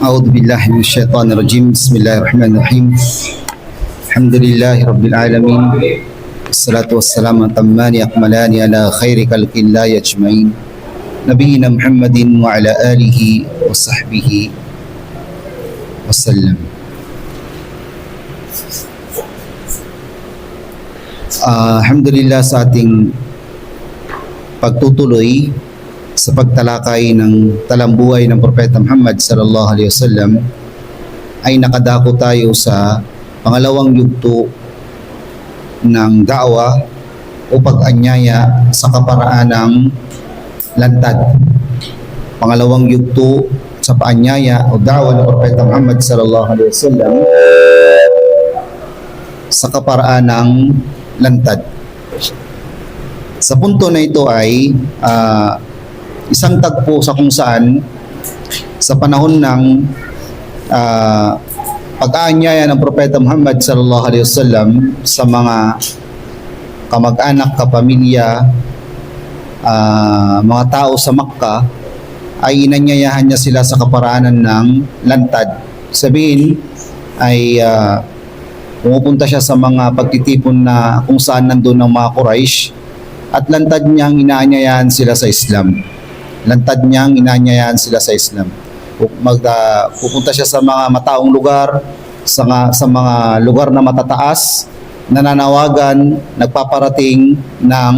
أعوذ بالله من الشيطان الرجيم. بسم الله الرحمن الرحيم. الحمد لله رب العالمين، والصلاة والسلام التمان أكملان على خير خلق الله أجمعين، نبينا محمد وعلى آله وصحبه وسلم. Alhamdulillah sa ating pagtutuloy sa pagtalakay ng talambuhay ng Propeta Muhammad sallallahu alaihi wasallam ay nakadako tayo sa pangalawang yugto ng da'wa o pag-anyaya sa kaparaan ng lantad. Pangalawang yugto sa paanyaya o da'wa ng Propeta Muhammad sallallahu alaihi wasallam sa kaparaan ng lantad. Sa punto na ito ay isang tagpo sa kung saan sa panahon ng pag-aanyaya ng Propeta Muhammad sallallahu alaihi wasallam sa mga kamag-anak, kapamilya, mga tao sa Makkah, ay inanyayahan niya sila sa kaparaanan ng lantad. Sabihin ay pumupunta siya sa mga pagtitipon na kung saan nandun ng mga Quraysh at lantad niyang inaanyayahan sila sa Islam. Lantad niyang inaanyayahan sila sa Islam. Pupunta siya sa mga mataong lugar, sa mga lugar na matataas, nananawagan, nagpaparating ng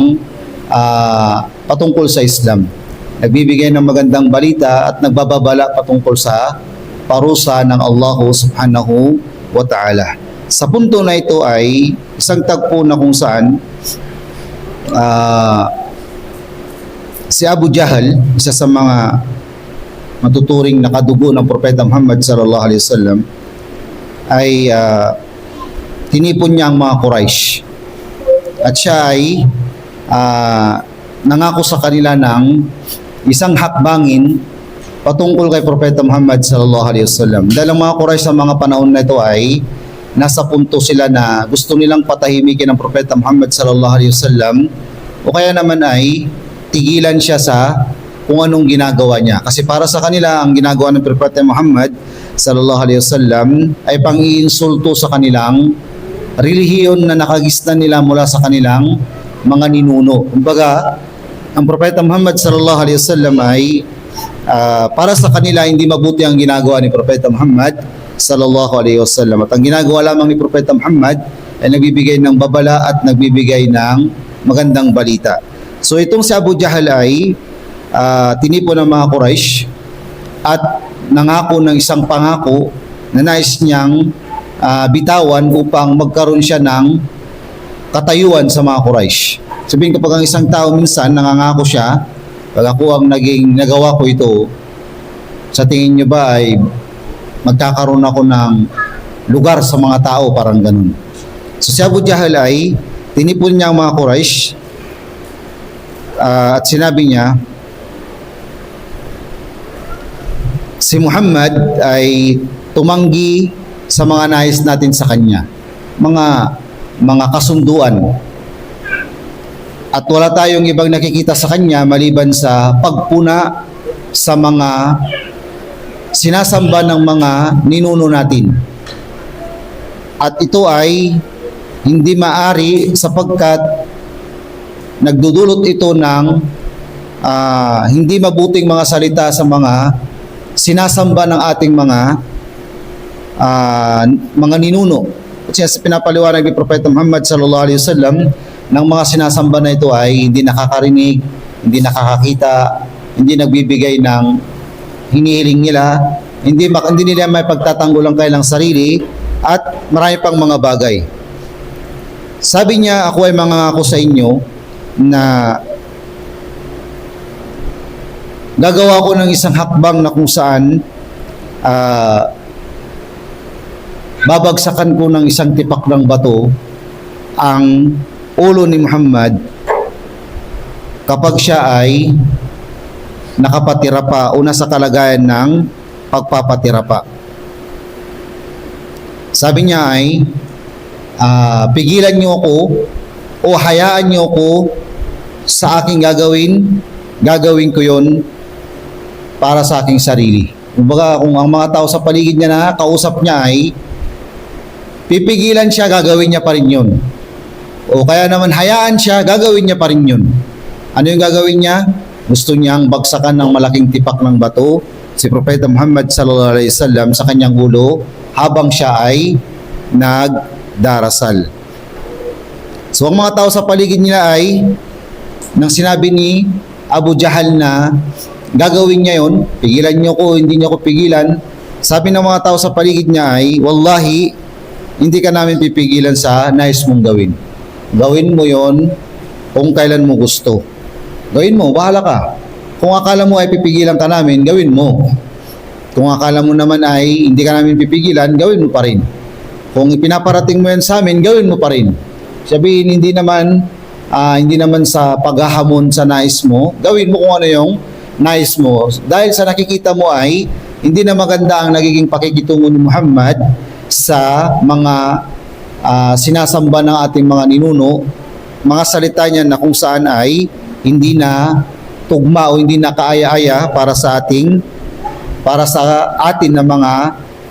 patungkol sa Islam. Nagbibigay ng magandang balita at nagbababala patungkol sa parusa ng Allah subhanahu wa ta'ala. Sa punto na ito ay isang tagpo na kung saan si Abu Jahal, isa sa mga matuturing nakadugo ng Propeta Muhammad sallallahu alaihi wasallam, ay tinipon niya ang mga Quraysh. At siya ay nangako sa kanila ng isang hakbangin patungkol kay Propeta Muhammad sallallahu alaihi wasallam. Dahil ang mga Quraysh sa mga panahon na ito ay nasa punto sila na gusto nilang patahimikin ang Propeta Muhammad sallallahu alaihi wasallam, o kaya naman ay tigilan siya sa kung anong ginagawa niya. Kasi para sa kanila, ang ginagawa ng Propeta Muhammad sallallahu alaihi wasallam ay pang-iinsulto sa kanilang relihiyon na nakagisnan nila mula sa kanilang mga ninuno. Kumbaga, ang Propeta Muhammad sallallahu alaihi wasallam ay para sa kanila hindi mabuti ang ginagawa ni Propeta Muhammad sallallahu alaihi wasallam. At ang ginagawa lamang ni Propeta Muhammad ay nagbibigay ng babala at nagbibigay ng magandang balita. So itong si Abu Jahal ay tinipon ng mga Quraysh at nangako ng isang pangako na nais niyang bitawan upang magkaroon siya ng katayuan sa mga Quraysh. Sabihin, kapag ang isang tao minsan nangangako siya, pag ako ang nagawa ko ito, sa tingin niyo ba ay magkakaroon ako ng lugar sa mga tao, parang ganun. So si Abu Jahal ay tinipon niya ang mga Quraysh at sinabi niya, si Muhammad ay tumanggi sa mga nais natin sa kanya, mga kasunduan, at wala tayong ibang nakikita sa kanya maliban sa pagpuna sa mga sinasamba ng mga ninuno natin. At ito ay hindi maari sapagkat nagdudulot ito ng hindi mabuting mga salita sa mga sinasamba ng ating mga ninuno. Kasi pinapaliwanag ni Propeta Muhammad sallallahu alaihi wasallam ng mga sinasamba na ito ay hindi nakakarinig, hindi nakakakita, hindi nagbibigay ng hinihiling nila, hindi nila may pagtatanggol ang kanilang sarili, at marami pang mga bagay. Sabi niya, ako ay mangangako sa inyo na gagawa ko ng isang hakbang na kung saan babagsakan ko ng isang tipak ng bato ang ulo ni Muhammad kapag siya ay nakapatira pa o nasa kalagayan ng pagpapatira pa. Sabi niya ay pigilan niyo ako o hayaan niyo ako sa aking gagawin ko yon para sa aking sarili. Kumbaga, kung ang mga tao sa paligid niya na kausap niya ay pipigilan siya, gagawin niya pa rin yun. O kaya naman hayaan siya, gagawin niya pa rin yun. Ano yung gagawin niya? Gusto niyang bagsakan ng malaking tipak ng bato si Propeta Muhammad sallallahu alaihi wasallam sa kanyang ulo habang siya ay nagdarasal. So ang mga tao sa paligid nila ay nang sinabi ni Abu Jahal na gagawin niya yon, pigilan niyo ko, hindi niyo ko pigilan. Sabi ng mga tao sa paligid niya ay, wallahi, hindi ka namin pipigilan sa nais mong gawin. Gawin mo yon kung kailan mo gusto. Gawin mo, bahala ka. Kung akala mo ay pipigilan ka namin, gawin mo. Kung akala mo naman ay hindi ka namin pipigilan, gawin mo pa rin. Kung ipinaparating mo yan sa amin, gawin mo pa rin. Sabihin, hindi naman sa paghahamon sa nais mo, gawin mo kung ano yung nais mo. Dahil sa nakikita mo ay hindi na maganda ang nagiging pakikitungo ni Muhammad sa mga sinasamba ng ating mga ninuno, mga salita niya na kung saan ay hindi na tugma o hindi na kaaya-aya para sa atin na mga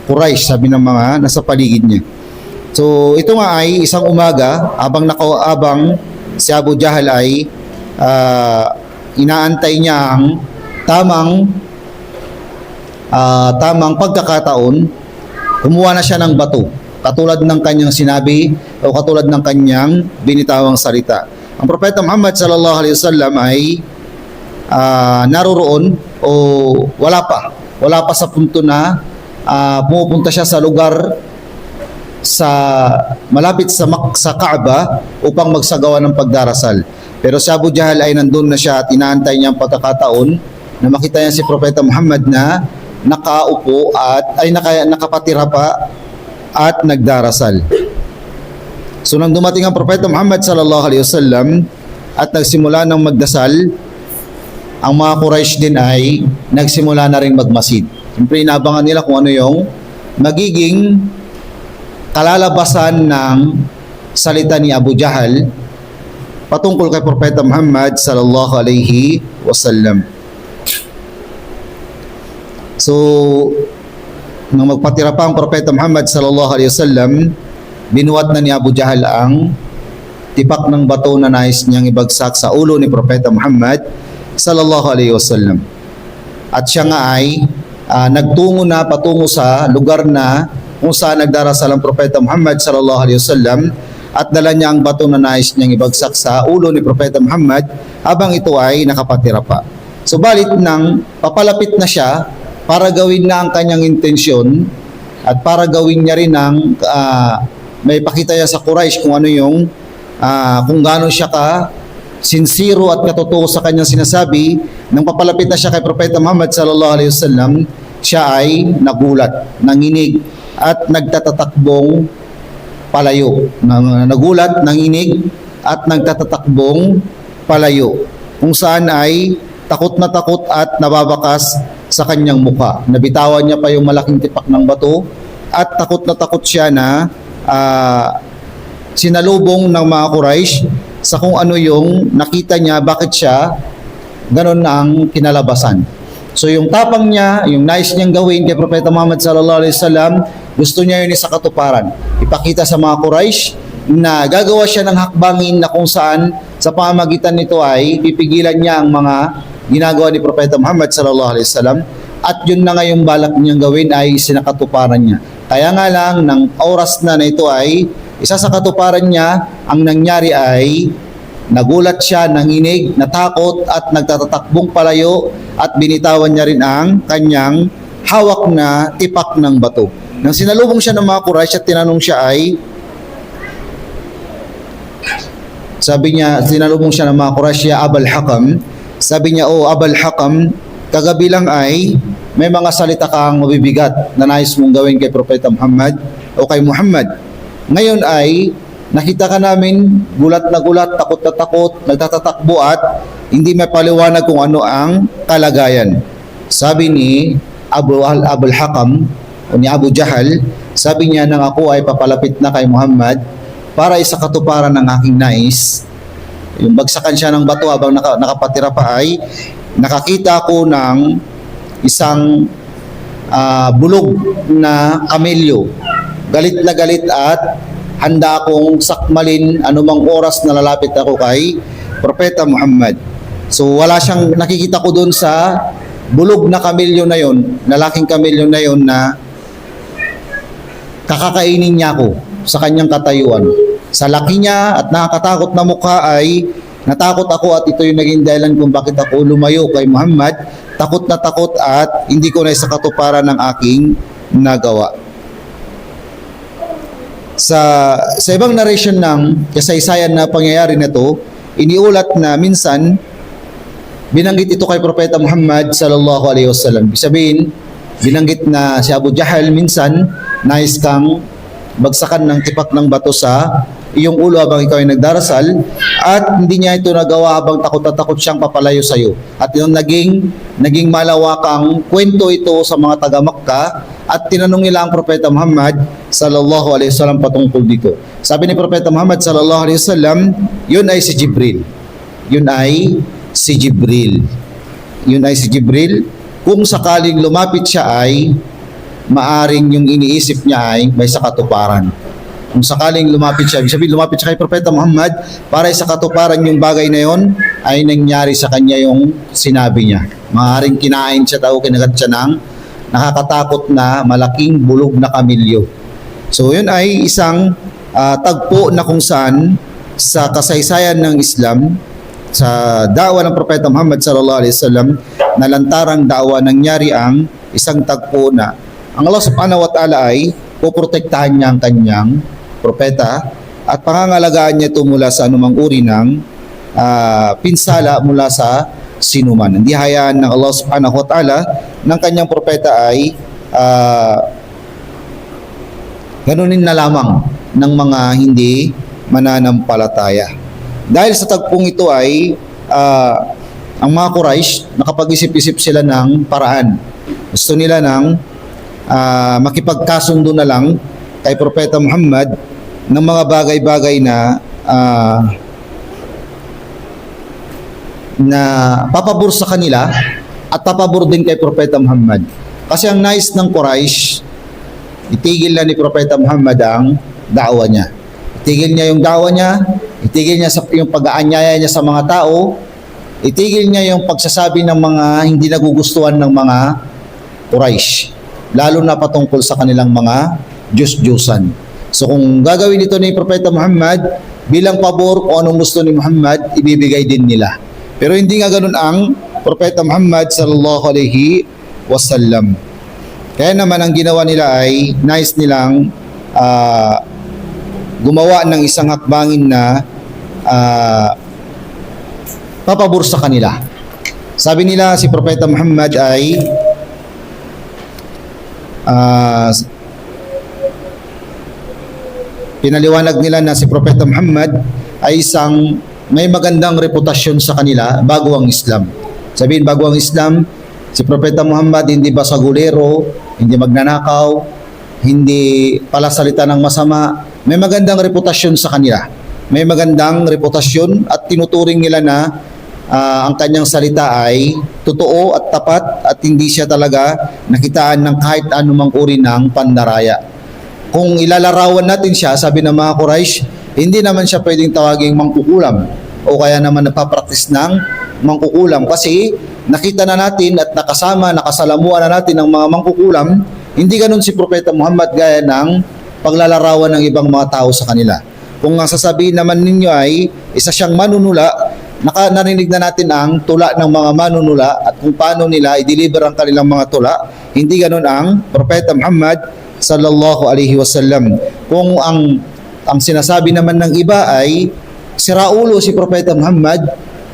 Quraysh, sabi ng mga nasa paligid niya. So ito nga ay isang umaga habang si Abu Jahal ay inaantay niya ang tamang pagkakataon, kumuha na siya ng bato katulad ng kanyang sinabi o katulad ng kanyang binitawang salita. Ang Propeta Muhammad sallallahu alaihi wasallam ay naroroon o wala pa sa punto na pumupunta siya sa lugar malapit sa Kaaba upang magsagawa ng pagdarasal. Pero si Abu Jahal ay nandun na siya at inaantay niya ang pagkakataon na makita niya si Propeta Muhammad na nakaupo at ay nakapatira pa at nagdarasal. So nang dumating ang Propeta Muhammad sallallahu alaihi wasallam at nagsimula ng magdasal, ang mga Quraysh din ay nagsimula na rin magmasid. Siyempre inabangan nila kung ano yung magiging kalalabasan ng salita ni Abu Jahal patungkol kay Propeta Muhammad sallallahu alaihi wasallam. So nang magpatira pa ang Propeta Muhammad sallallahu alaihi wasallam, binuhat na ni Abu Jahal ang tipak ng bato na nais niyang ibagsak sa ulo ni Propeta Muhammad sallallahu alaihi wasallam. At siya nga ay patungo sa lugar na kung saan nagdarasal ang Propeta Muhammad sallallahu alaihi wasallam at dala niya ang bato na nais niyang ibagsak sa ulo ni Propeta Muhammad habang ito ay nakapatira pa. Subalit nang papalapit na siya para gawin na ang kanyang intensyon at para gawin niya rin ang may pakita niya sa Quraysh kung ano yung kung gaano siya ka sincero at katotoo sa kanyang sinasabi, nang papalapit na siya kay Propeta Muhammad sallallahu alaihi wasallam, siya ay nagulat, nanginig at nagtatatakbong palayo. Nagulat, nanginig at nagtatatakbong palayo, kung saan ay takot na takot at nababakas sa kanyang mukha. Nabitawan niya pa yung malaking tipak ng bato at takot na takot siya na sinalubong ng mga Quraysh sa kung ano yung nakita niya, bakit siya ganon ang kinalabasan. So yung tapang niya, yung nais niyang gawin kay Propeta Muhammad sallallahu alaihi wasallam, gusto niya yun sa katuparan. Ipakita sa mga Quraysh na gagawa siya ng hakbangin na kung saan sa pamamagitan nito ay pipigilan niya ang mga ginagawa ni Propeta Muhammad sallallahu alaihi wasallam, at yun na nga yung balak niyang gawin ay sinakatuparan niya. Kaya nga lang ng oras na ito ay isa sa katuparan niya, ang nangyari ay nagulat siya, nanginig, natakot at nagtatatakbong palayo at binitawan niya rin ang kanyang hawak na tipak ng bato. Nang sinalubong siya ng mga Quraysh at tinanong siya ay sinalubong siya ng mga Quraysh, ya Abul Hakam. Sabi niya, "Oh Abul Hakam, kagabi lang ay may mga salita kang mabibigat na nais mong gawin kay Propeta Muhammad o kay Muhammad. Ngayon ay nakita ka namin gulat na gulat, takot na takot, nagtatatakbo at hindi may paliwanag kung ano ang kalagayan." Sabi ni Abul Hakam o ni Abu Jahal, sabi niya, nang ako ay papalapit na kay Muhammad para isa katuparan ng aking nais, yung bagsakan siya ng bato habang nakapatira pa, ay nakakita ko ng isang bulog na kamelyo. Galit na galit at handa akong sakmalin anumang oras na lalapit ako kay Propeta Muhammad. So wala siyang nakikita ko doon sa bulog na kamelyo na yon, lalaking kamelyo na yon na kakakainin niya ako sa kanyang katayuan. Sa laki niya at nakakatakot na mukha ay natakot ako at ito yung naging dahilan kung bakit ako lumayo kay Muhammad. Takot na takot at hindi ko na sa katuparan ng aking nagawa. Sa ibang narration ng kasaysayan na pangyayari na to, iniulat na minsan binanggit ito kay Propeta Muhammad sallallahu alaihi wasallam. Ibig sabihin, binanggit na si Abu Jahal minsan nais kang bagsakan ng tipak ng bato sa iyong ulo habang ikaw ay nagdarasal at hindi niya ito nagawa habang takot na takot siyang papalayo sa iyo. At yung naging malawakang kwento ito sa mga taga Makkah at tinanong nila ang Propeta Muhammad sallallahu alaihi wasallam patungkol dito. Sabi ni Propeta Muhammad sallallahu alaihi wasallam, yun ay si Jibril. Yun ay si Jibril. Yun ay si Jibril. Kung sakaling lumapit siya ay maaring yung iniisip niya ay may sakatuparan. Kung sakaling lumapit siya, sabihin lumapit siya kay Propeta Muhammad para sa katuparan yung bagay na yon ay nangyari sa kanya yung sinabi niya. Maaring kinain siya tao, kinagat siya ng nakakatakot na malaking bulog na kamelyo. So yun ay isang tagpo na kung saan sa kasaysayan ng Islam, sa da'wa ng Propeta Muhammad sallallahu alaihi wasallam na lantarang da'wa nangyari ang isang tagpo na ang Allah subhanahu wa ta'ala ay poprotektahan niya ang kanyang propeta at pangangalagaan niya ito mula sa anumang uri ng pinsala mula sa sinuman. Hindi hayaan ng Allah subhanahu wa ta'ala ng kanyang propeta ay ganunin na lamang ng mga hindi mananampalataya. Dahil sa tagpong ito ay ang mga Quraysh nakapag-isip-isip sila ng paraan. Gusto nila ng makipagkasundo na lang kay Propeta Muhammad ng mga bagay-bagay na papabor sa kanila at papabor din kay Propeta Muhammad. Kasi ang nais ng Quraysh, itigil na ni Propeta Muhammad ang da'wa niya. Itigil niya yung da'wa niya, itigil niya yung pag-aanyaya niya sa mga tao, itigil niya yung pagsasabi ng mga hindi nagugustuhan ng mga Quraysh, lalo na patungkol sa kanilang mga Diyos-Diyosan. So kung gagawin ito ni Propeta Muhammad, bilang pabor kung anong gusto ni Muhammad, ibibigay din nila. Pero hindi nga ganun ang Propeta Muhammad sallallahu alaihi wasallam. Kaya naman ang ginawa nila ay nais nilang gumawa ng isang hakbangin na papabor sa kanila. Sabi nila si Propeta Muhammad ay pinaliwanag nila na si Propeta Muhammad ay isang may magandang reputasyon sa kanila bago ang Islam. Sabihin bago ang Islam, si Propeta Muhammad hindi basagulero, hindi magnanakaw, hindi palasalita ng masama. May magandang reputasyon sa kanila. May magandang reputasyon at tinuturing nila na ang kanyang salita ay totoo at tapat at hindi siya talaga nakitaan ng kahit anumang uri ng pandaraya. Kung ilalarawan natin siya, sabi ng mga Quraysh, hindi naman siya pwedeng tawaging mangkukulam o kaya naman nagpapraktis ng mangkukulam kasi nakita na natin at nakasalamuan na natin ng mga mangkukulam. Hindi ganun si Propeta Muhammad gaya ng paglalarawan ng ibang mga tao sa kanila. Kung ang sasabihin naman ninyo ay isa siyang manunula, narinig na natin ang tula ng mga manunula at kung paano nila i-deliver ang kanilang mga tula. Hindi ganun ang Propeta Muhammad sallallahu alaihi wasallam. Kung ang sinasabi naman ng iba ay siraulo si Propeta Muhammad,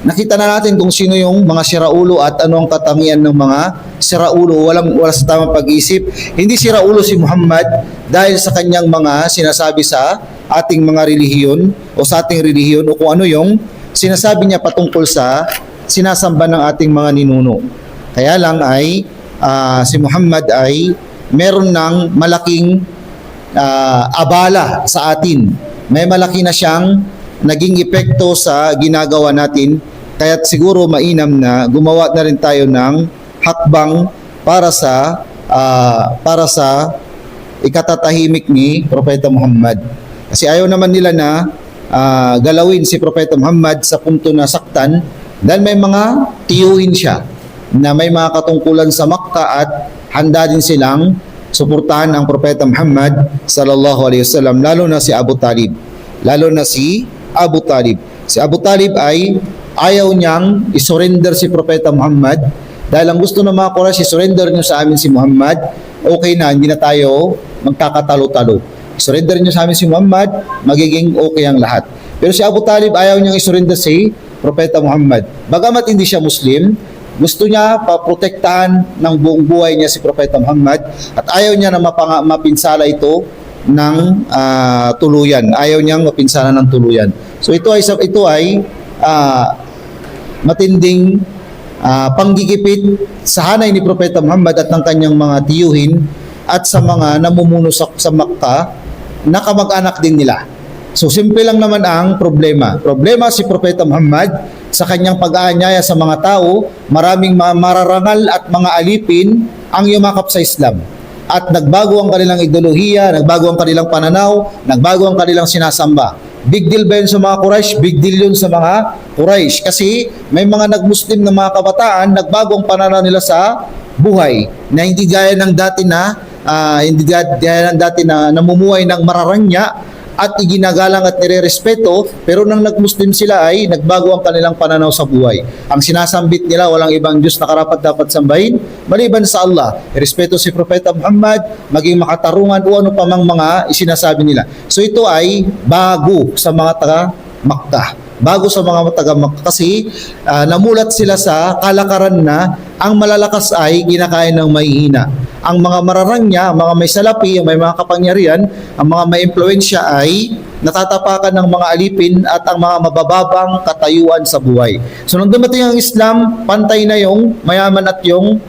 nakita na natin kung sino yung mga siraulo at ano ang katangian ng mga siraulo. Wala sa tamang pag-isip. Hindi siraulo si Muhammad dahil sa kanyang mga sinasabi sa ating mga relihiyon o sa ating relihiyon o kung ano yung sinasabi niya patungkol sa sinasamba ng ating mga ninuno. Kaya lang ay si Muhammad ay meron ng malaking abala sa atin. May malaki na siyang naging epekto sa ginagawa natin. Kaya't siguro mainam na gumawa na rin tayo ng hakbang para sa para sa ikatatahimik ni Propeta Muhammad. Kasi ayaw naman nila na galawin si Propeta Muhammad sa punto na saktan dahil may mga tiyuhin siya na may mga katungkulan sa Makkah at handa din silang suportahan ang Propeta Muhammad sallallahu alaihi wasallam, lalo na si Abu Talib. Si Abu Talib ay ayaw niyang isurrender si Propeta Muhammad dahil ang gusto ng mga Quraysh, isurrender niyo sa amin si Muhammad, okay na, hindi na tayo magkakatalo-talo. Surrender niyo sa amin si Muhammad, magiging okay ang lahat. Pero si Abu Talib ayaw niyang isurrender si Propeta Muhammad. Bagamat hindi siya Muslim, gusto niya paprotektahan ng buong buhay niya si Propeta Muhammad at ayaw niya na mapinsala ito ng tuluyan. Ayaw niyang mapinsala ng tuluyan. So ito ay matinding panggigipit sa hanay ni Propeta Muhammad at ng kanyang mga tiyuhin at sa mga namumuno sa Makkah na kamag-anak din nila. So simple lang naman ang problema. Problema si Propeta Muhammad sa kanyang pag-aanyaya sa mga tao, maraming mararangal at mga alipin ang yumakap sa Islam. At nagbago ang kanilang ideolohiya, nagbago ang kanilang pananaw, nagbago ang kanilang sinasamba. Big deal ba yun sa mga Quraysh? Big deal yun sa mga Quraysh. Kasi may mga nag-Muslim na mga kabataan, nagbago ang pananaw nila sa buhay na hindi gaya ng dati na namumuhay ng mararanya at iginagalang at nirerespeto, pero nang nag-Muslim sila ay nagbago ang kanilang pananaw sa buhay. Ang sinasambit nila, walang ibang Diyos na karapat dapat sambahin maliban sa Allah. Respeto si Propeta Muhammad, maging makatarungan o ano pa mang mga isinasabi nila. So ito ay bago sa mga taga-Makkah. Bago sa mga taga-Makkah kasi namulat sila sa kalakaran na ang malalakas ay kinakain ng mahihina. Ang mga mararanya, ang mga may salapi, ang may mga kapangyarihan, ang mga may impluwensya ay natatapakan ng mga alipin at ang mga mabababang katayuan sa buhay. So nung dumating ang Islam, pantay na yung mayaman at yung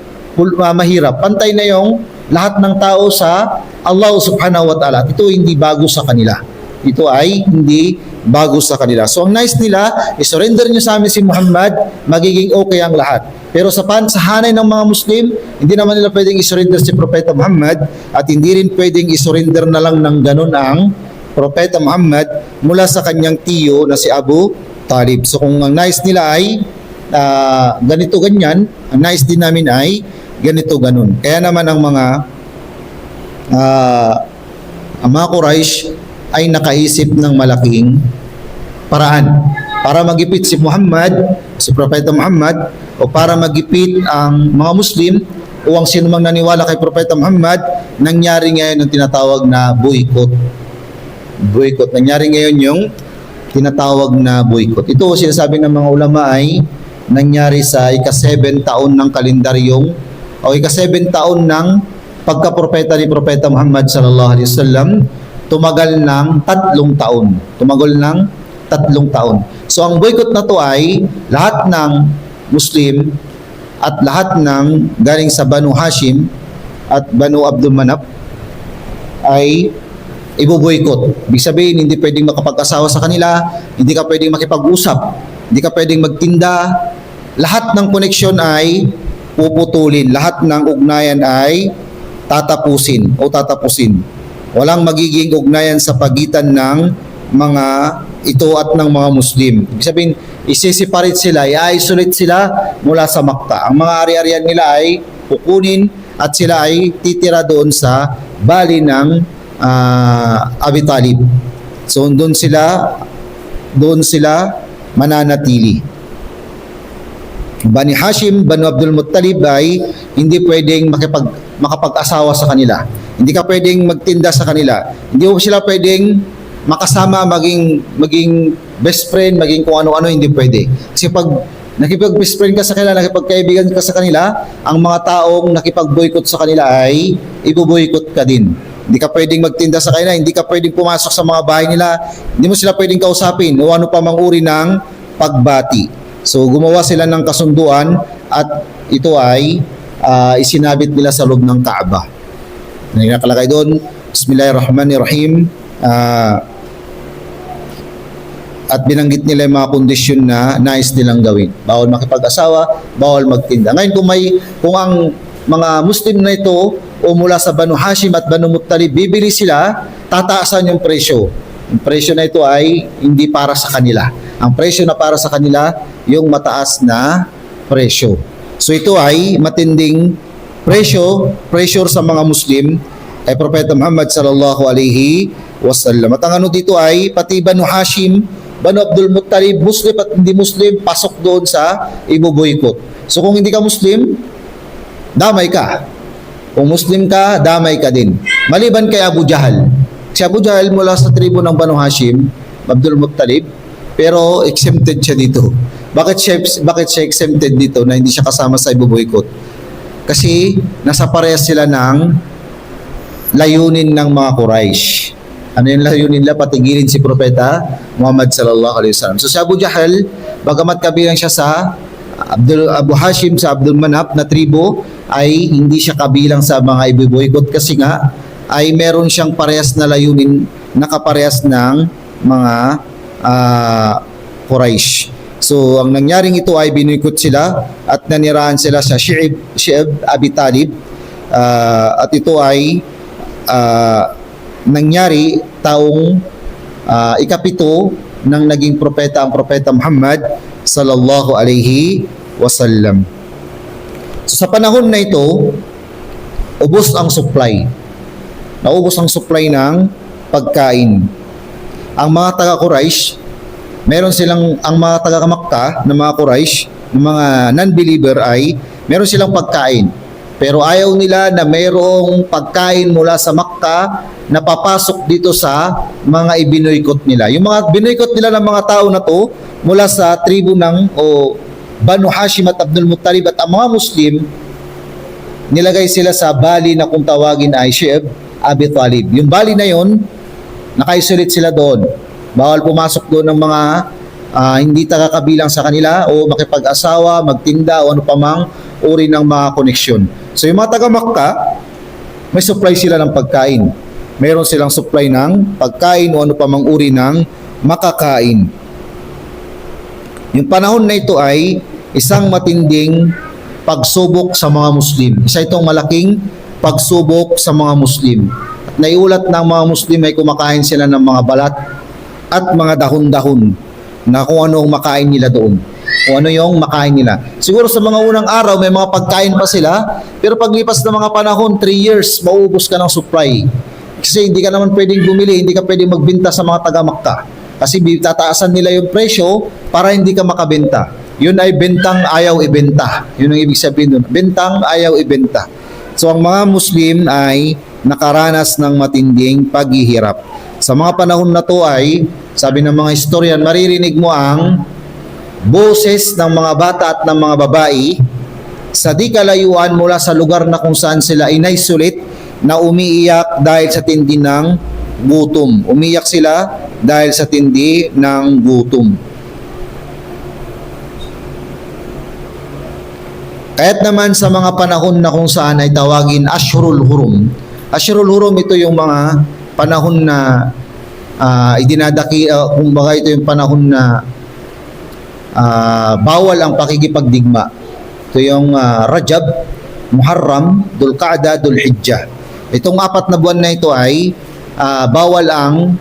mahirap. Pantay na yung lahat ng tao sa Allah subhanahu wa ta'ala. Ito hindi bago sa kanila. Ito ay hindi bago sa kanila. So ang nice nila, isurrender nyo sa amin si Muhammad, magiging okay ang lahat. Pero sa hanay ng mga Muslim, hindi naman nila pwedeng isurrender si Propeta Muhammad at hindi rin pwedeng isurrender na lang ng ganun ang Propeta Muhammad mula sa kanyang tiyo na si Abu Talib. So kung ang nice nila ay ganito ganyan, ang nice din namin ay ganito ganun. Kaya naman ang mga Quraysh ay nakaisip ng malaking paraan para magipit si Muhammad, si Propeta Muhammad, o para magipit ang mga Muslim o ang sinumang naniwala kay Propeta Muhammad. Nangyari ngayon ang tinatawag na boycott. Nangyari ngayon yung tinatawag na boycott. Ito sinasabi ng mga ulama ay nangyari sa ika-7 taon ng kalendaryong o ika-7 taon ng pagkapropeta ni Propeta Muhammad sallallahu alaihi wasallam. Tumagal ng 3 taon. So ang boycott na to ay lahat ng Muslim at lahat ng galing sa Banu Hashim at Banu Abdul Manaf ay ibo-boycott. Ibig sabihin, hindi pwedeng makapag-asawa sa kanila, hindi ka pwedeng makipag-usap, hindi ka pwedeng magtinda. Lahat ng koneksyon ay puputulin. Lahat ng ugnayan ay tatapusin. Walang magiging ugnayan sa pagitan ng mga ito at ng mga Muslim. Ibig sabihin, isi-separate sila, i-isolate sila mula sa Makkah. Ang mga ari-arian nila ay kukunin at sila ay titira doon sa bali ng Abi Talib. So doon sila mananatili. Bani Hashim, Banu Abdul Muttalib ay hindi pwedeng makapag-asawa sa kanila. Hindi ka pwedeng magtinda sa kanila. Hindi mo sila pwedeng makasama, maging best friend, maging kung ano-ano, hindi pwede. Kasi pag nakipag-best friend ka sa kanila, nakipagkaibigan ka sa kanila, ang mga taong nakipag-boycott sa kanila ay ibo-boycott ka din. Hindi ka pwedeng magtinda sa kanila, hindi ka pwedeng pumasok sa mga bahay nila, hindi mo sila pwedeng kausapin o ano pa mang uri ng pagbati. So gumawa sila ng kasunduan at ito ay isinabit nila sa loob ng Kaaba. Nakalagay doon, Bismillahirrahmanirrahim, at binanggit nila yung mga kondisyon na nais nilang gawin. Bawal makipag-asawa, bawal magtinda. Ngayon kung ang mga Muslim na ito o mula sa Banu Hashim at Banu Muttalib, bibili sila, tataasan yung presyo. Yung presyo na ito ay hindi para sa kanila. Ang presyo na para sa kanila, yung mataas na presyo. So ito ay matinding pressure sa mga Muslim ay Propeta Muhammad sallallahu alaihi wasallam. At ang ano dito ay pati Banu Hashim, Banu Abdul Muttalib, Muslim at hindi Muslim, pasok doon sa ibuboykot. So kung hindi ka Muslim, damay ka. Kung Muslim ka, damay ka din. Maliban kay Abu Jahal. Si Abu Jahal mula sa tribo ng Banu Hashim, Abdul Muttalib, pero exempted siya dito. Bakit siya exempted dito na hindi siya kasama sa ibuboykot? Kasi nasa parehas sila ng layunin ng mga Quraysh. Ano yung layunin nila? Patigilin si Propeta Muhammad sallallahu alaihi wasallam. So si Abu Jahal, bagamat kabilang siya sa Abu Hashim, sa Abdul Manaf na tribo, ay hindi siya kabilang sa mga ibuboykot kasi nga ay meron siyang parehas na layunin, nakaparehas ng mga Quraysh. So ang nangyaring ito ay binuykot sila at nanirahan sila sa Shi'ib Abi Talib, at ito ay nangyari taong ikapito nang naging propeta ang Propeta Muhammad sallallahu alaihi wasallam. So sa panahon na ito, ubos ang supply. Naubos ang supply ng pagkain. Ang mga taga-Quraysh, meron silang, ang mga taga-Makkah na mga Quraysh, ng mga non-believer ay meron silang pagkain. Pero ayaw nila na mayroong pagkain mula sa Makkah na papasok dito sa mga ibinoykot nila. Yung mga binoykot nila ng mga tao na to mula sa tribo ng Banu Hashim at Abdul Muttalib at ang mga Muslim, nilagay sila sa bali na kung tawagin ay Shi'ib Abi Talib. Yung bali na yon, naka-isolate sila doon. Bawal pumasok doon ng mga hindi taga-kabilang sa kanila o makipag-asawa, magtinda o ano pa mang uri ng mga koneksyon. So yung mga taga-Makkah, may supply sila ng pagkain. Meron silang supply ng pagkain o ano pa mang uri ng makakain. Yung panahon na ito ay isang matinding pagsubok sa mga Muslim. Isa itong malaking pagsubok sa mga Muslim. At naiulat ng mga Muslim ay kumakain sila ng mga balat at mga dahon-dahon na kung anong makain nila doon. Kung ano yung makain nila. Siguro sa mga unang araw may mga pagkain pa sila, pero paglipas ng mga panahon, 3 years, mauubos ka ng supply. Kasi hindi ka naman pwedeng bumili, hindi ka pwedeng magbenta sa mga taga-Makkah. Kasi tataasan nila yung presyo para hindi ka makabenta. Yun ay bentang ayaw ibenta. Yun ang ibig sabihin doon. Bentang ayaw ibenta. So ang mga Muslim ay nakaranas ng matinding paghihirap. Sa mga panahon na to ay, sabi ng mga historian, maririnig mo ang boses ng mga bata at ng mga babae sa di kalayuan mula sa lugar na kung saan sila inaisolate na umiiyak dahil sa tindi ng gutom. Umiiyak sila dahil sa tindi ng gutom. Kaya't naman sa mga panahon na kung saan ay tawagin Ashhurul Hurum. Ashhurul Hurum, ito yung mga panahon na kumbaga ito yung panahon na bawal ang pakikipagdigma. Ito yung Rajab, Muharram, Dhul-Qa'dah, Dhul-Hijjah. Itong 4 na buwan na ito ay bawal ang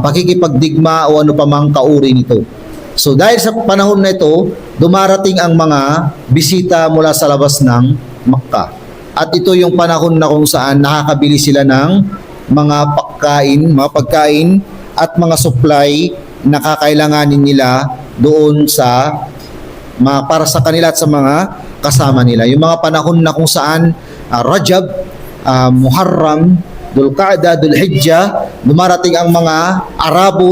pakikipagdigma o ano pa mang kauri nito. So dahil sa panahon na ito, dumarating ang mga bisita mula sa labas ng Makkah. At ito yung panahon na kung saan nakakabili sila ng mga pagkain at mga supply na kakailanganin nila doon sa para sa kanila at sa mga kasama nila. Yung mga panahon na kung saan Rajab, Muharram, Dhul-Qa'dah, Dhul-Hijjah, dumarating ang mga Arabo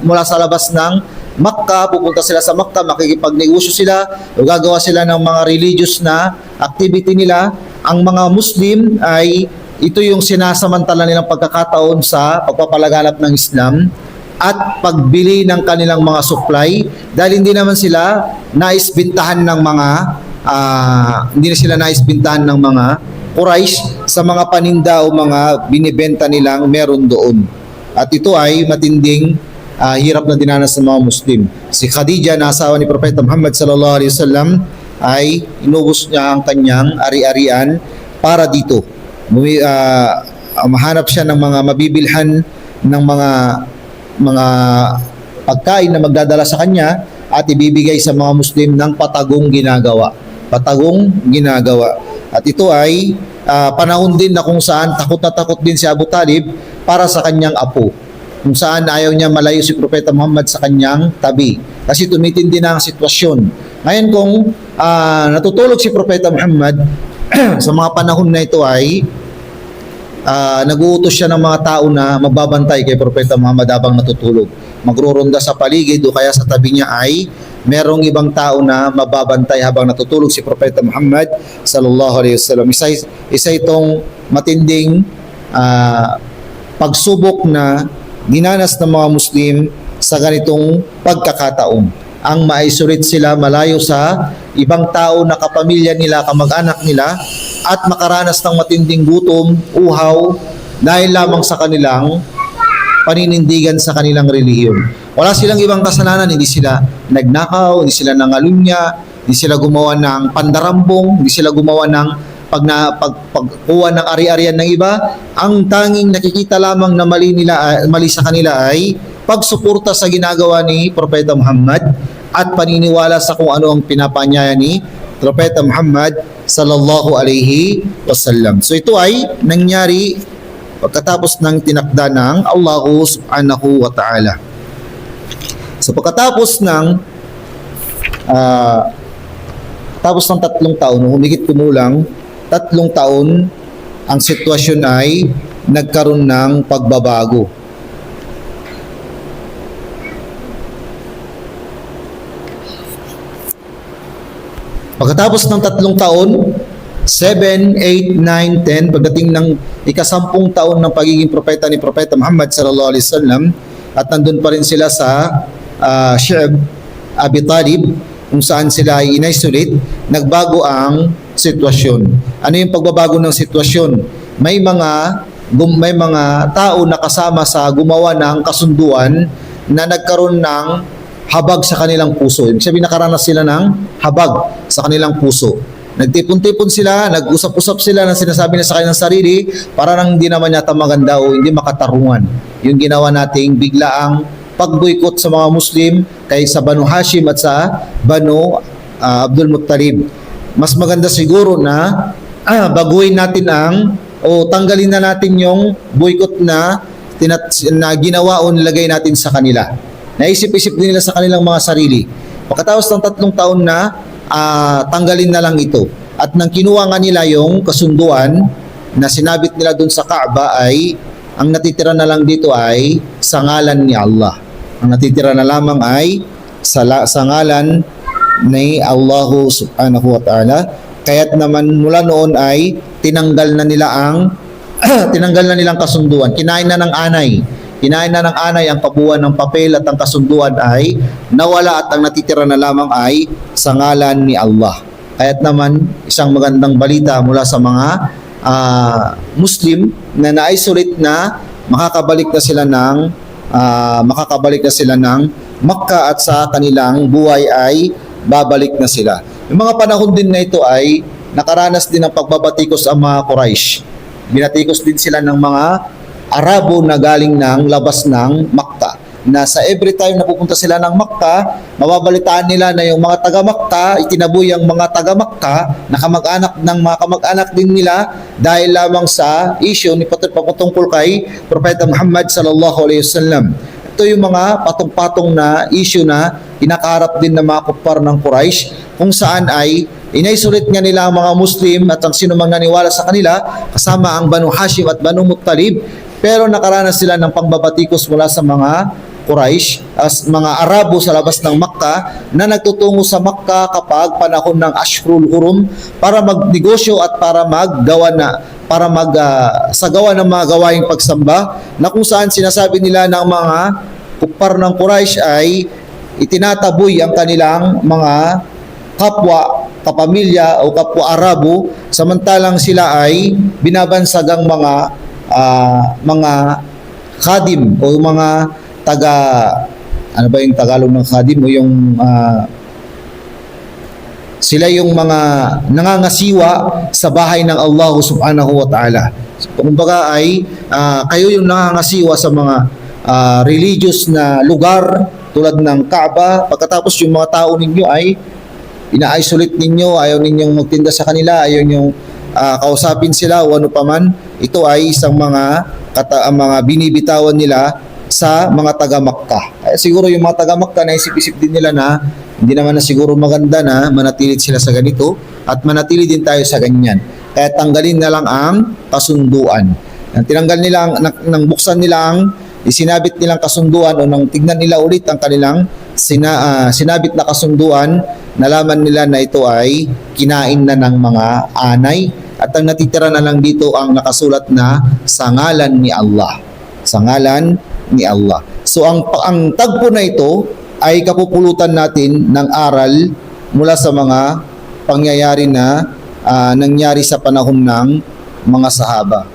mula sa labas ng Makkah, pupunta sila sa Makkah, makikipagnegosyo sila, o gagawa sila ng mga religious na activity nila. Ang mga Muslim ay ito yung sinasamantala nilang pagkakataon sa pagpapalaganap ng Islam at pagbili ng kanilang mga supply dahil hindi naman sila naisbintahan ng mga Quraysh sa mga paninda o mga binibenta nilang meron doon. At ito ay matinding hirap na dinanas ng mga Muslim. Si Khadija na asawa ni Propeta Muhammad sallallahu alaihi wasallam ay inubos niya ang kanyang ari-arian para dito. Mahanap siya ng mga mabibilhan ng mga pagkain na magdadala sa kanya at ibibigay sa mga Muslim ng patagong ginagawa. Patagong ginagawa. At ito ay panahon din na kung saan takot na takot din si Abu Talib para sa kanyang apo. Kung saan ayaw niya malayo si Propeta Muhammad sa kanyang tabi. Kasi tumitindi na ang sitwasyon. Ngayon kung natutulog si Propeta Muhammad sa mga panahon na ito ay nag-uutos siya ng mga tao na magbabantay kay Propeta Muhammad habang natutulog. Magruronda sa paligid o kaya sa tabi niya ay merong ibang tao na mababantay habang natutulog si Propeta Muhammad sallallahu alaihi wasallam. Isa itong matinding pagsubok na dinanas ng mga Muslim sa ganitong pagkakataon. Ang ma-isolate sila malayo sa ibang tao na kapamilya nila, kamag-anak nila, at makaranas ng matinding gutom, uhaw, dahil lamang sa kanilang paninindigan sa kanilang relihiyon. Wala silang ibang kasalanan, hindi sila nagnakaw, hindi sila nangalunya, hindi sila gumawa ng pandarambong, hindi sila gumawa ng pagkuha ng ari-arian ng iba. Ang tanging nakikita lamang na mali sa kanila ay pagsuporta sa ginagawa ni Propeta Muhammad at paniniwala sa kung ano ang pinapanyaya ni Propeta Muhammad sallallahu alaihi wasallam. So ito ay nangyari pagkatapos ng tinakda ng Allah subhanahu wa ta'ala. So pagkatapos ng 3 taon, humigit kumulang 3 taon, ang sitwasyon ay nagkaroon ng pagbabago. Pagkatapos ng 3 taon, 7, 8, 9, 10, pagdating ng ika-10 taon ng pagiging propeta ni Propeta Muhammad sallallahu alaihi wasallam, at nandun pa rin sila sa Shi'b Abi Talib, kung saan sila ay in-isolate, nagbago ang sitwasyon. Ano yung pagbabago ng sitwasyon? May mga tao na kasama sa gumawa ng kasunduan na nagkaroon ng habag sa kanilang puso. Ibig sabihin, nakaranas sila ng habag sa kanilang puso. Nagtipon-tipon sila, nag-usap-usap sila na sinasabi na sa kanilang sarili, para nang hindi naman yata maganda o hindi makatarungan. Yung ginawa nating biglaang pag-boycott sa mga Muslim kay sa Banu Hashim at sa Banu Abdul Muttalib. Mas maganda siguro na baguhin natin o tanggalin na natin yung boycott na ginawa o nilagay natin sa kanila. Naisip-isip din nila sa kanilang mga sarili. Pagkatapos ng 3 taon na tanggalin na lang ito. At nang kinuha nga nila yung kasunduan na sinabit nila dun sa Kaaba, ay ang natitira na lang dito ay sa ngalan ni Allah. Ang natitira na lamang ay sa ngalan ni Allah subhanahu wa ta'ala. Kaya't naman mula noon ay tinanggal na nilang kasunduan. Kinain na ng anay ang kabuuan ng papel, at ang kasunduan ay nawala, at ang natitira na lamang ay sa ngalan ni Allah. Kaya't naman isang magandang balita mula sa mga Muslim na na-isolate na, makakabalik na sila ng Makkah, at sa kanilang buhay ay babalik na sila. Yung mga panahon din na ito ay nakaranas din ng pagbabatikos ang mga Quraysh. Binatikos din sila ng mga Arabo na galing ng labas ng Makkah, na sa every time na pupunta sila ng Makkah, mababalitaan nila na yung mga taga-Makkah, itinaboy ang mga taga-Makkah na kamag-anak ng mga kamag-anak din nila, dahil lamang sa issue ni patungkol kay Propeta Muhammad sallallahu alaihi wasallam. Ito yung mga patong-patong na issue na kinakaharap din ng mga kuffar ng Quraysh, kung saan ay in-isolate nga nila ang mga Muslim at ang sinumang naniwala sa kanila, kasama ang Banu Hashim at Banu Muttalib. Pero nakaranas sila ng pangbabatikos mula sa mga Quraysh, as mga Arabo sa labas ng Makkah, na nagtutungo sa Makkah kapag panahon ng Ashhurul Hurum para magnegosyo at para sagawa ng mga gawaing pagsamba, na kung saan sinasabi nila ng mga kuppar ng Quraysh ay itinataboy ang kanilang mga kapwa, kapamilya o kapwa Arabo, samantalang sila ay binabansagang mga khadim o mga ano ba yung Tagalog ng khadim, o yung Sila yung mga nangangasiwa sa bahay ng Allah subhanahu wa ta'ala. Kumbaga ay kayo yung nangangasiwa sa mga religious na lugar tulad ng Kaaba. Pagkatapos yung mga tao ninyo ay ina-isolate ninyo, ayaw ninyong magtinda sa kanila, ayaw ninyong kausapin sila o ano paman. Ito ay isang mga binibitawan nila sa mga taga-Makkah. Siguro yung mga taga-Makkah naisip-isip din nila na hindi naman na siguro maganda na manatili sila sa ganito at manatili din tayo sa ganyan. Kaya tanggalin na lang ang kasunduan. Tinanggal nila, nang buksan nila ang isinabit nilang kasunduan o nang tignan nila ulit ang kanilang sinabit na kasunduan, nalaman nila na ito ay kinain na ng mga anay at ang natitira na lang dito ang nakasulat na sa ngalan ni Allah. Sa ngalan ni Allah. So ang tagpo na ito ay kapupulutan natin ng aral mula sa mga pangyayari na nangyari sa panahon ng mga sahaba.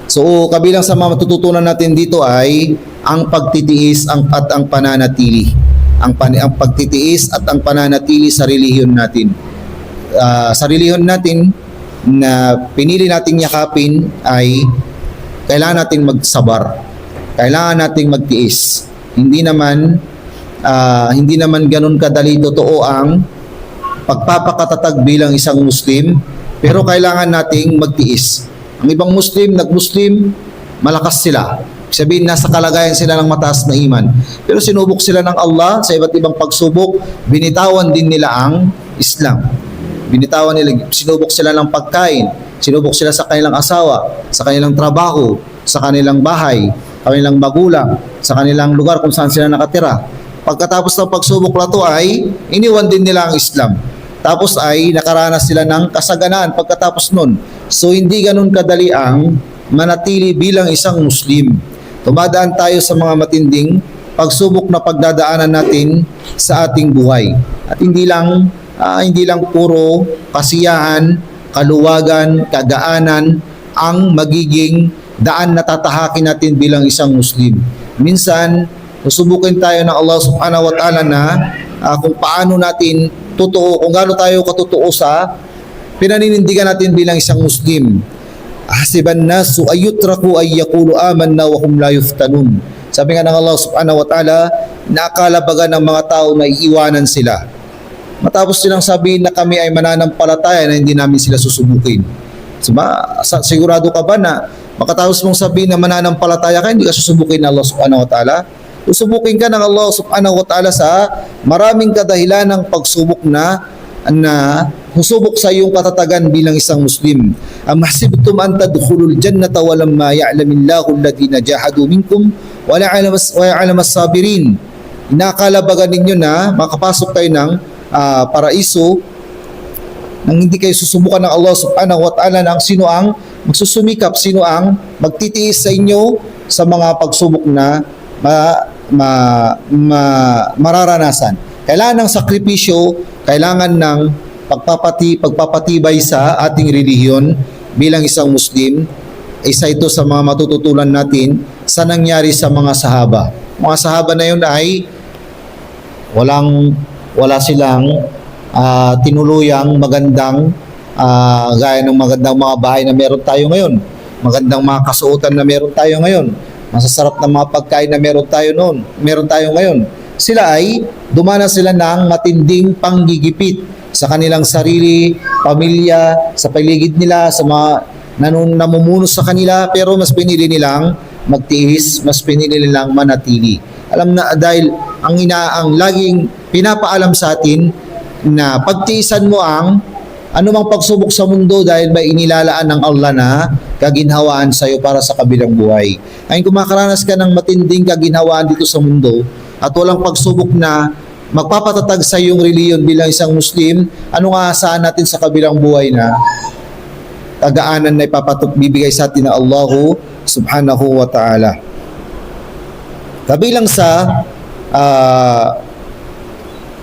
So kabilang sa mga matututunan natin dito ay ang pagtitiis at ang pananatili. Ang pagtitiis at ang pananatili sa relihiyon natin. Sa relihiyon natin na pinili nating yakapin ay kailangan nating magsabar. Kailangan nating magtiis. Hindi naman ganun kadali totoo ang pagpapakatatag bilang isang Muslim, pero kailangan nating magtiis. Ang ibang Muslim, nag-Muslim, malakas sila. Sabihin, nasa kalagayan sila ng mataas na iman. Pero sinubok sila ng Allah sa iba't ibang pagsubok, binitawan din nila ang Islam. Binitawan nila, sinubok sila ng pagkain, sinubok sila sa kanilang asawa, sa kanilang trabaho, sa kanilang bahay, kanilang magulang, sa kanilang lugar kung saan sila nakatira. Pagkatapos ng pagsubok na ito ay iniwan din nila ang Islam. Tapos ay nakaranas sila ng kasaganaan pagkatapos nun. So hindi ganun kadali ang manatili bilang isang Muslim. Tumadaan tayo sa mga matinding pagsubok na pagdadaanan natin sa ating buhay. At hindi lang puro kasiyahan, kaluwagan, kagaanan ang magiging daan na tatahakin natin bilang isang Muslim. Minsan, susubukin tayo ng Allah subhanahu wa ta'ala na kung paano natin totoo, kung gaano tayo katotoo sa pinaninindigan natin bilang isang Muslim. Hasiban nasu ayyutraku ay yaqulu amanna wa hum la yuftanun. Sabi nga ng Allah subhanahu wa ta'ala, naakala baga ng mga tao na iiwanan sila. Matapos silang sabihin na kami ay mananampalataya na hindi namin sila susubukin. Sigurado ka ba na makatapos mong sabihin na mananampalataya ka, hindi ka susubukin ng Allah subhanahu wa ta'ala? Susubukin ka ng Allah subhanahu wa ta'ala sa maraming kadahilan ng pagsubok na husubok sa iyong katatagan bilang isang Muslim. Am hasibtum an tadkhulul jannata wa lamma ya'lamillahu alladhina jahadu minkum wa ya'lamu as-sabirin. Inakala ba ninyo na makapasok kayo ng paraiso nang hindi kayo susubukan ng Allah subhanahu wa ta'ala ng sino ang magsusumikap, sino ang magtitiis sa inyo sa mga pagsubok na mararanasan. Kailangan ng sakripisyo, kailangan ng pagpapatibay sa ating relihiyon bilang isang Muslim. Isa ito sa mga matututunan natin sa nangyari sa mga sahaba. Mga sahaba na yun ay wala silang tinuluyang magandang gaya ng magandang mga bahay na meron tayo ngayon, magandang mga kasuotan na meron tayo ngayon, masasarap na mga pagkain na meron tayo ngayon. Sila ay dumanas sila ng matinding panggigipit sa kanilang sarili, pamilya, sa paligid nila, sa mga namumuno sa kanila, pero mas pinili nilang magtiis, mas pinili nilang manatili. Alam na dahil ang laging pinapaalam sa atin na pagtiisan mo ang anumang pagsubok sa mundo dahil may inilalaan ng Allah na kaginhawaan sa iyo para sa kabilang buhay. Ay kung makaranas ka ng matinding kaginhawaan dito sa mundo at walang pagsubok na magpapatatag sa iyong reliyon bilang isang Muslim, ano nga asahan natin sa kabilang buhay na kagaanan na bibigay sa atin ng Allah subhanahu wa ta'ala. Kabilang sa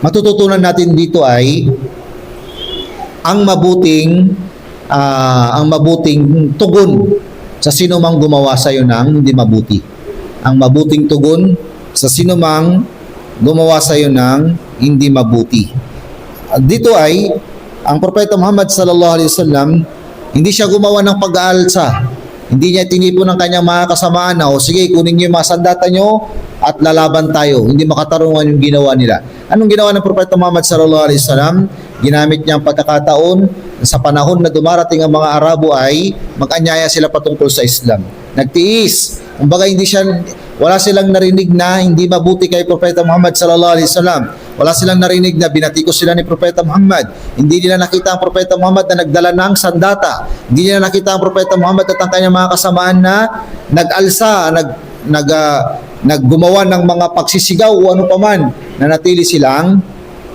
matututunan natin dito ay ang mabuting tugon sa sino mang gumawa sa iyo ng hindi mabuti. Ang mabuting tugon sa sino mang gumawa sa iyo ng hindi mabuti. Dito ay ang Propeta Muhammad sallallahu alaihi wasallam, hindi siya gumawa ng pag-aalsa. Hindi niya tinipon ng kanyang mga kasamaan na, o sige, kunin niyo yung mga sandata niyo at lalaban tayo. Hindi makatarungan yung ginawa nila. Anong ginawa ng Propeta Muhammad sallallahu alaihi wasallam? Ginamit niya ang pagkakataon sa panahon na dumarating ang mga Arabo ay mag-anyaya sila patungkol sa Islam. Nagtiis. Kumbaga wala silang narinig na hindi mabuti kay Propeta Muhammad sallallahu alaihi wasallam. Wala silang narinig na binatikos sila ni Propeta Muhammad. Hindi nila nakita ang Propeta Muhammad na nagdala ng sandata. Hindi nila nakita ang Propeta Muhammad at ang kanyang mga kasamaan na nag-alsa, naggumawa ng mga pagsisigaw o ano paman. Nanatili silang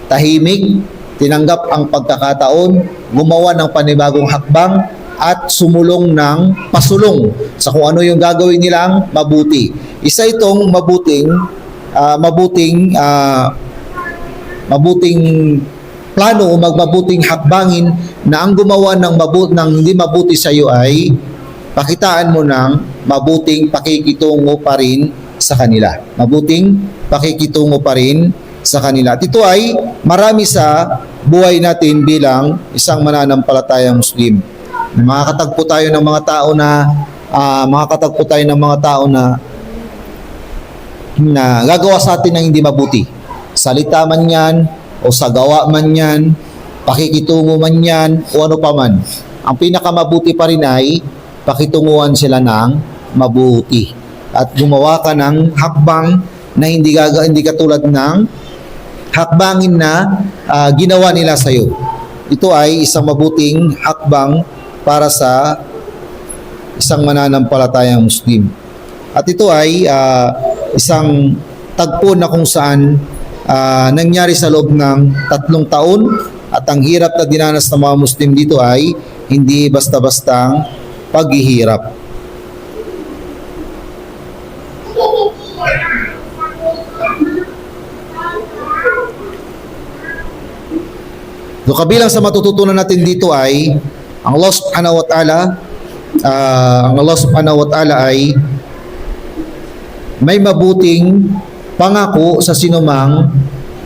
tahimik, tinanggap ang pagkakataon, gumawa ng panibagong hakbang at sumulong ng pasulong sa kung ano yung gagawin nilang mabuti. Isa itong mabuting plano o mabuting hakbangin na ang gumawa ng hindi mabuti sa iyo ay pakitaan mo ng mabuting pakikitungo pa rin sa kanila. Mabuting pakikitungo pa rin sa kanila. At ito ay marami sa buhay natin bilang isang mananampalatayang Muslim. Makakatagpo tayo ng mga tao na gagawa sa atin ng hindi mabuti. Salita man yan, o sa gawa man yan, pakikitungo man yan, o ano pa man. Ang pinakamabuti pa rin ay pakitunguhan sila ng mabuti. At gumawa ka ng hakbang na hindi katulad ng hakbangin na ginawa nila sa iyo. Ito ay isang mabuting hakbang para sa isang mananampalatayang Muslim. At ito ay isang tagpo na kung saan nangyari sa loob ng 3 taon at ang hirap na dinanas ng mga Muslim dito ay hindi basta-bastang paghihirap. So, kabilang sa matututunan natin dito ay ang Allah Subhanahu wa Ta'ala ay may mabuting pangako sa sinumang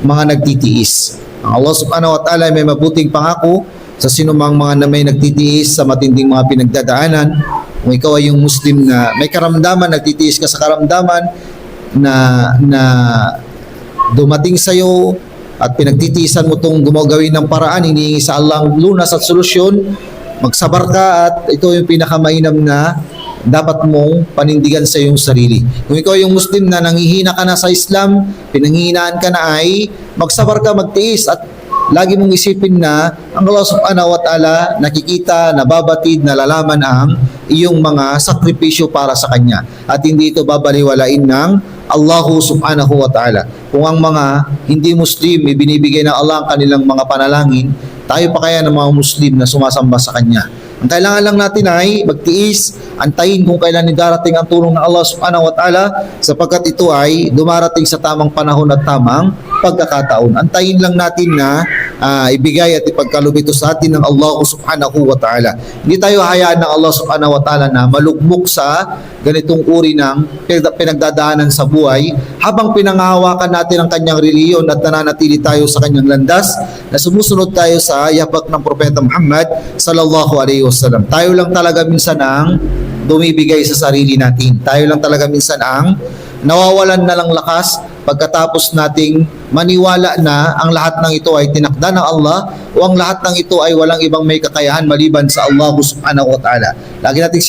mga nagtitiis. Ang Allah Subhanahu wa Ta'ala ay may mabuting pangako sa sinumang mga may nagtitiis sa matinding mga pinagdadaanan. Kung ikaw ay yung Muslim na may karamdaman, nagtitiis ka sa karamdaman na dumating sa iyo at pinagtitiisan mo itong gumagawin ng paraan, hinihingi sa Allah ang lunas at solusyon, magsabar ka at ito yung pinakamainam na dapat mong panindigan sa iyong sarili. Kung ikaw yung Muslim na nanghihina ka na sa Islam, pinanghihinaan ka na ay magsabar ka, magtiis at lagi mong isipin na ang Allah Subhanahu wa Ta'ala nakikita, nababatid, nalalaman ang iyong mga sakripisyo para sa Kanya at hindi ito babaliwalain ng Allah Subhanahu wa Ta'ala. Kung ang mga hindi Muslim ibinibigay ng Allah ang kanilang mga panalangin, tayo pa kaya ng mga Muslim na sumasamba sa Kanya? Ang kailangan lang natin ay magtiis, antayin kung kailan darating ang tulong ng Allah Subhanahu wa Ta'ala sapagkat ito ay dumarating sa tamang panahon at tamang pagkakataon. Antayin lang natin na ibigay at ipagkaloob ito sa atin ng Allah Subhanahu wa Ta'ala. Hindi tayo hayaan ng Allah Subhanahu wa Ta'ala na malugmok sa ganitong uri ng pinagdadaanan sa buhay habang pinangahawakan natin ang kanyang reliyon at nananatili tayo sa kanyang landas na sumusunod tayo sa yapak ng Propeta Muhammad sallallahu alaihi wasallam. Tayo lang talaga minsan ang dumibigay sa sarili natin. Tayo lang talaga minsan ang nawawalan na lang lakas pagkatapos nating maniwala na ang lahat ng ito ay tinakda ng Allah o ang lahat ng ito ay walang ibang may kakayahan maliban sa Allah Subhanahu wa Ta'ala. Lagi nating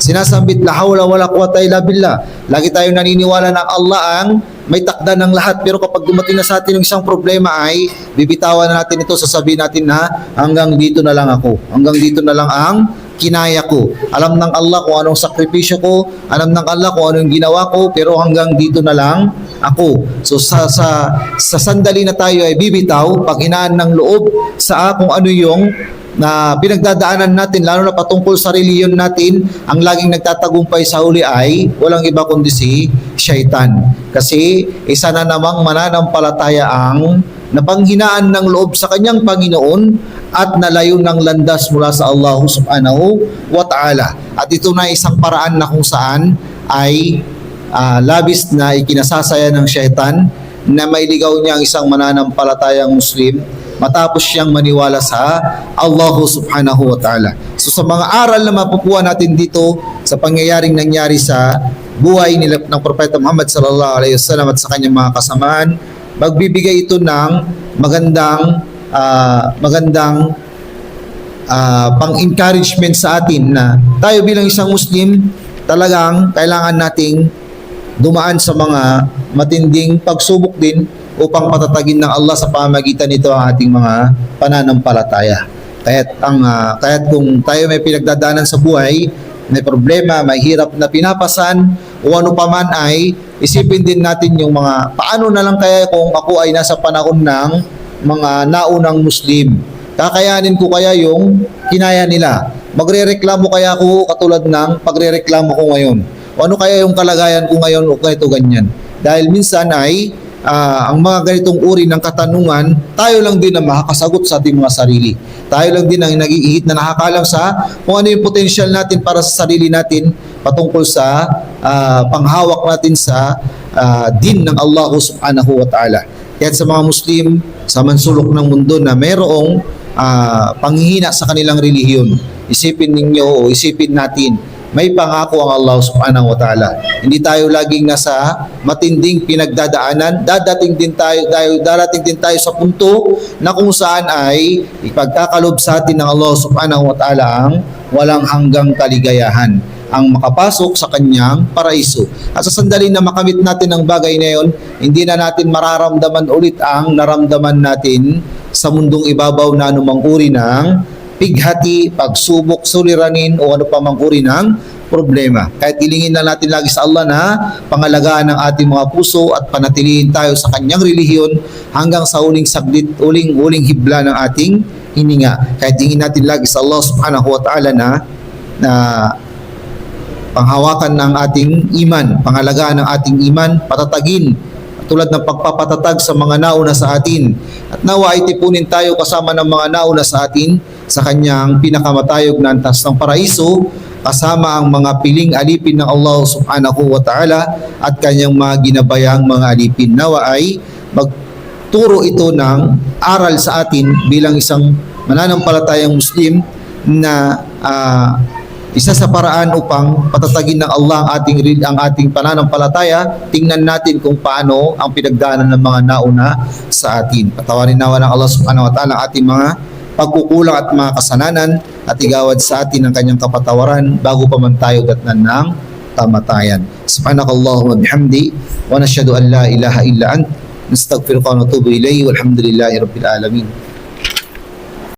sinasabit la hawla wala quwwata illa billah. Lagi tayong naniniwala na Allah ang may takda ng lahat, pero kapag dumating na sa atin yung isang problema ay bibitawan na natin ito, sasabihin natin na hanggang dito na lang ako, hanggang dito na lang ang kinaya ko. Alam ng Allah kung anong sakripisyo ko, alam ng Allah kung anong ginawa ko, pero hanggang dito na lang ako. So sa sandali na tayo ay bibitaw, paghinaan ng loob sa kung ano yung na pinagdadaanan natin, lalo na patungkol sa reliyon natin, ang laging nagtatagumpay sa huli ay walang iba kundi si Shaitan. Kasi isa na namang mananampalataya ang napanghinaan ng loob sa kanyang Panginoon at nalayo ng landas mula sa Allah Subhanahu wa Ta'ala. At ito na isang paraan na kung saan ay labis na ikinasasaya ng Shaitan na mailigaw niya ang isang mananampalatayang Muslim matapos siyang maniwala sa Allah subhanahu wa ta'ala. So sa mga aral na mapupuha natin dito sa pangyayaring nangyari sa buhay nila ng Propeta Muhammad sallallahu alaihi wasallam at sa kanyang mga kasamaan, magbibigay ito ng magandang pang-encouragement sa atin na tayo bilang isang Muslim talagang kailangan nating dumaan sa mga matinding pagsubok din upang patatagin ng Allah sa pamamagitan nito ang ating mga pananampalataya. Kaya't kung tayo may pinagdadaanan sa buhay, may problema, may hirap na pinapasan o ano pa man, ay isipin din natin yung mga paano na lang kaya kung ako ay nasa panahon ng mga naunang Muslim. Kakayanin ko kaya yung kinaya nila? Magrereklamo kaya ako katulad ng pagrereklamo ko ngayon? O ano kaya yung kalagayan ko ngayon o ganito ganyan? Dahil minsan ay ang mga ganitong uri ng katanungan, tayo lang din ang makakasagot sa ating mga sarili. Tayo lang din ang nag-iihit na nakakalam sa kung ano yung potential natin para sa sarili natin patungkol sa panghawak natin sa din ng Allah subhanahu wa ta'ala. Kaya sa mga Muslim sa mansulok ng mundo na mayroong panghihina sa kanilang relihiyon, isipin ninyo o isipin natin, may pangako ang Allah subhanahu wa ta'ala. Hindi tayo laging nasa matinding pinagdadaanan. Darating din tayo sa punto na kung saan ay ipagkakalob sa atin ng Allah subhanahu wa ta'ala ang walang hanggang kaligayahan, ang makapasok sa kanyang paraiso. At sa sandali na makamit natin ang bagay na yon, hindi na natin mararamdaman ulit ang naramdaman natin sa mundong ibabaw na anumang uri ng pighati, pagsubok, suliranin o ano pa mang uri ng problema. Kahit ilingin lang natin lagi sa Allah na pangalagaan ng ating mga puso at panatilihin tayo sa kanyang relihiyon hanggang sa uling saglit, uling hibla ng ating hininga. Kahit tingin natin lagi sa Allah subhanahu wa ta'ala na panghawakan ng ating iman, pangalagaan ng ating iman, patatagin tulad ng pagpapatatag sa mga nauna sa atin. At nawa ay tipunin tayo kasama ng mga nauna sa atin sa kanyang pinakamatayog na antas ng paraiso, kasama ang mga piling alipin ng Allah subhanahu wa ta'ala at kanyang mga ginabayang mga alipin. Nawa ay magturo ito ng aral sa atin bilang isang mananampalatayang Muslim na isa sa paraan upang patatagin ng Allah ang ating pananampalataya. Tingnan natin kung paano ang pinagdaanan ng mga nauna sa atin. Patawarin nawa ng Allah subhanahu wa ta'ala ang ating mga pagkukulang at mga kasalanan at igawad sa atin ang kanyang kapatawaran bago pa man tayo datnan ng kamatayan. Subhanakallahumma bihamdi wa nashhadu an la ilaha illa ant nastaghfiruka wa natubu ilayhi walhamdulillahi rabbil alamin.